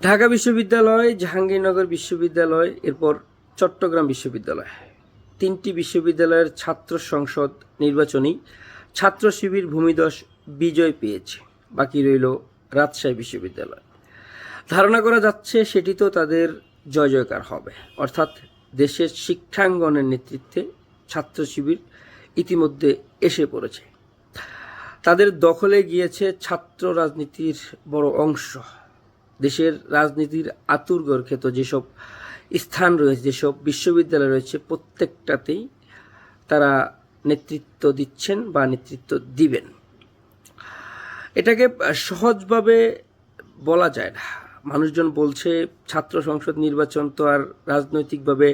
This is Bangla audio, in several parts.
ঢাকা বিশ্ববিদ্যালয়, জাহাঙ্গীরনগর বিশ্ববিদ্যালয়, এরপর চট্টগ্রাম বিশ্ববিদ্যালয়, তিনটি বিশ্ববিদ্যালয়ের ছাত্র সংসদ নির্বাচনেই ছাত্র শিবির ভূমিধস বিজয় পেয়েছে। বাকি রইল রাজশাহী বিশ্ববিদ্যালয়। ধারণা করা যাচ্ছে সেটি তো তাদের জয় জয়কার হবে, অর্থাৎ দেশের শিক্ষাঙ্গনের নেতৃত্বে ছাত্র শিবির ইতিমধ্যে এসে পড়েছে। তাদের দখলে গিয়েছে ছাত্র রাজনীতির বড় অংশ। দেশের রাজনীতির আতুরঘর খ্যাত যেসব স্থান রয়েছে, যেসব বিশ্ববিদ্যালয় রয়েছে, প্রত্যেকটাতেই তারা নেতৃত্ব দিচ্ছেন বা নেতৃত্ব দিবেন। এটাকে সহজভাবে বলা যায় না। মানুষজন বলছে ছাত্র সংসদ নির্বাচন তো আর রাজনৈতিকভাবে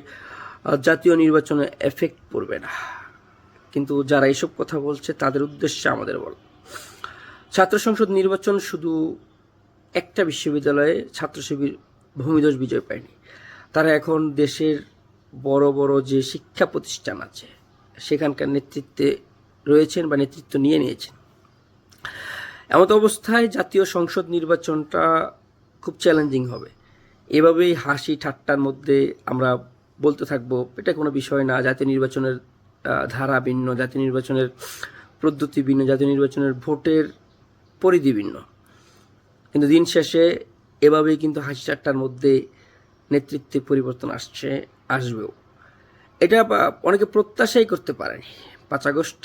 জাতীয় নির্বাচনে এফেক্ট পড়বে না, কিন্তু যারা এসব কথা বলছে তাদের উদ্দেশ্যে আমাদের বল, ছাত্র সংসদ নির্বাচন শুধু একটা বিশ্ববিদ্যালয়ে ছাত্র শিবির ভূমিধস বিজয় পায়নি। তারা এখন দেশের বড় বড় যে শিক্ষা প্রতিষ্ঠান আছে সেখানকার নেতৃত্বে রয়েছেন বা নেতৃত্ব নিয়ে নিয়েছেন। এমত অবস্থায় জাতীয় সংসদ নির্বাচনটা খুব চ্যালেঞ্জিং হবে। এভাবেই হাসি ঠাট্টার মধ্যে আমরা বলতে থাকবো এটা কোনো বিষয় না, জাতীয় নির্বাচনের ধারা ভিন্ন, জাতীয় নির্বাচনের পদ্ধতি ভিন্ন, জাতীয় নির্বাচনের ভোটের পরিধি ভিন্ন, কিন্তু দিন শেষে এভাবেই কিন্তু হাসি ঠাট্টার মধ্যে নেতৃত্বে পরিবর্তন আসবেও। এটা অনেকে প্রত্যাশাই করতে পারেনি। 5 আগস্ট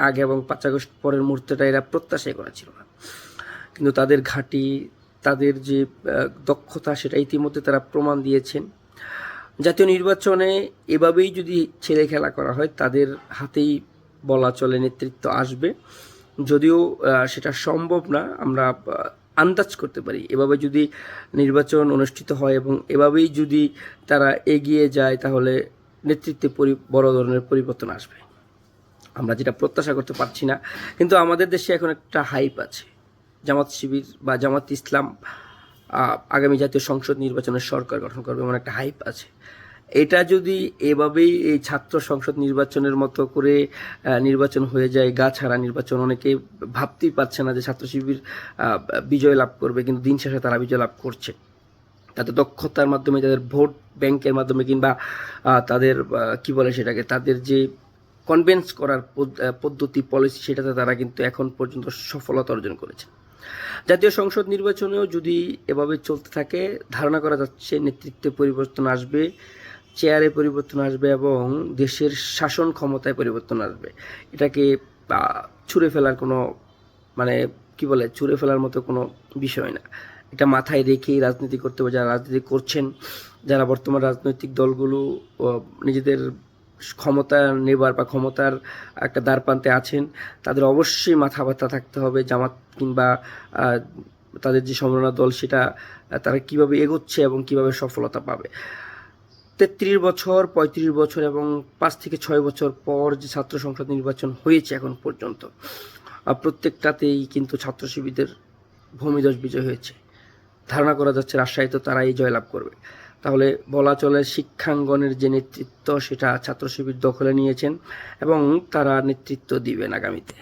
আগে এবং 5 আগস্ট পরের মুহূর্তটা এরা প্রত্যাশাই করেছিল না, কিন্তু তাদের ঘাঁটি, তাদের যে দক্ষতা, সেটা ইতিমধ্যে তারা প্রমাণ দিয়েছেন। জাতীয় নির্বাচনে এভাবেই যদি ছেলে খেলা করা হয় তাদের হাতেই বলা চলে নেতৃত্ব আসবে। যদিও সেটা সম্ভব না, আমরা আন্দাজ করতে পারি এভাবে যদি নির্বাচন অনুষ্ঠিত হয় এবং এভাবেই যদি তারা এগিয়ে যায় তাহলে নেতৃত্বে বড় ধরনের পরিবর্তন আসবে। আমরা যেটা প্রত্যাশা করতে পারছি না, কিন্তু আমাদের দেশে এখন একটা হাইপ আছে। জামাত শিবির বা জামাত ইসলাম আগামী জাতীয় সংসদ নির্বাচনের সরকার গঠন করবে এমন একটা হাইপ আছে। এটা যদি এভাবেই এই ছাত্র সংসদ নির্বাচনের মতো করে নির্বাচন হয়ে যায়, গা ছাড়া নির্বাচন, অনেকে ভাবতেই পারছে না যে ছাত্র শিবির বিজয় লাভ করবে, কিন্তু দিন শেষে তারা বিজয় লাভ করছে। তাদের দক্ষতার মাধ্যমে, তাদের ভোট ব্যাংকের মাধ্যমে, কিংবা তাদের কি বলে সেটাকে, তাদের যে কনভিন্স করার পদ্ধতি, পলিসি, সেটাতে তারা কিন্তু এখন পর্যন্ত সফলতা অর্জন করেছে। জাতীয় সংসদ নির্বাচনেও যদি এভাবে চলতে থাকে ধারণা করা যাচ্ছে নেতৃত্বে পরিবর্তন আসবে, চেয়ারে পরিবর্তন আসবে এবং দেশের শাসন ক্ষমতায় পরিবর্তন আসবে। এটাকে ছুঁড়ে ফেলার কোনো ছুঁড়ে ফেলার মতো কোনো বিষয় না। এটা মাথায় রেখেই রাজনীতি করতে হবে। যারা রাজনীতি করছেন, যারা বর্তমান রাজনৈতিক দলগুলো নিজেদের ক্ষমতা নেবার বা ক্ষমতার একটা দ্বারপ্রান্তে আছেন, তাদের অবশ্যই মাথা ব্যথা থাকতে হবে জামাত কিংবা তাদের যে সমন্বয় দল সেটা তারা কিভাবে এগোচ্ছে এবং কিভাবে সফলতা পাবে। 33 বছর, 35 বছর এবং 5 থেকে 6 বছর পর যে ছাত্র সংসদ নির্বাচন হয়েছে এখন পর্যন্ত, প্রত্যেকটাতেই কিন্তু ছাত্র শিবিরদের ভূমিধস বিজয় হয়েছে। ধারণা করা যাচ্ছে রাজশাহীতে তারাই জয়লাভ করবে। তাহলে বলা চলে শিক্ষাঙ্গনের যে নেতৃত্ব সেটা ছাত্র শিবির দখলে নিয়েছেন এবং তারা নেতৃত্ব দিবেন আগামীতে।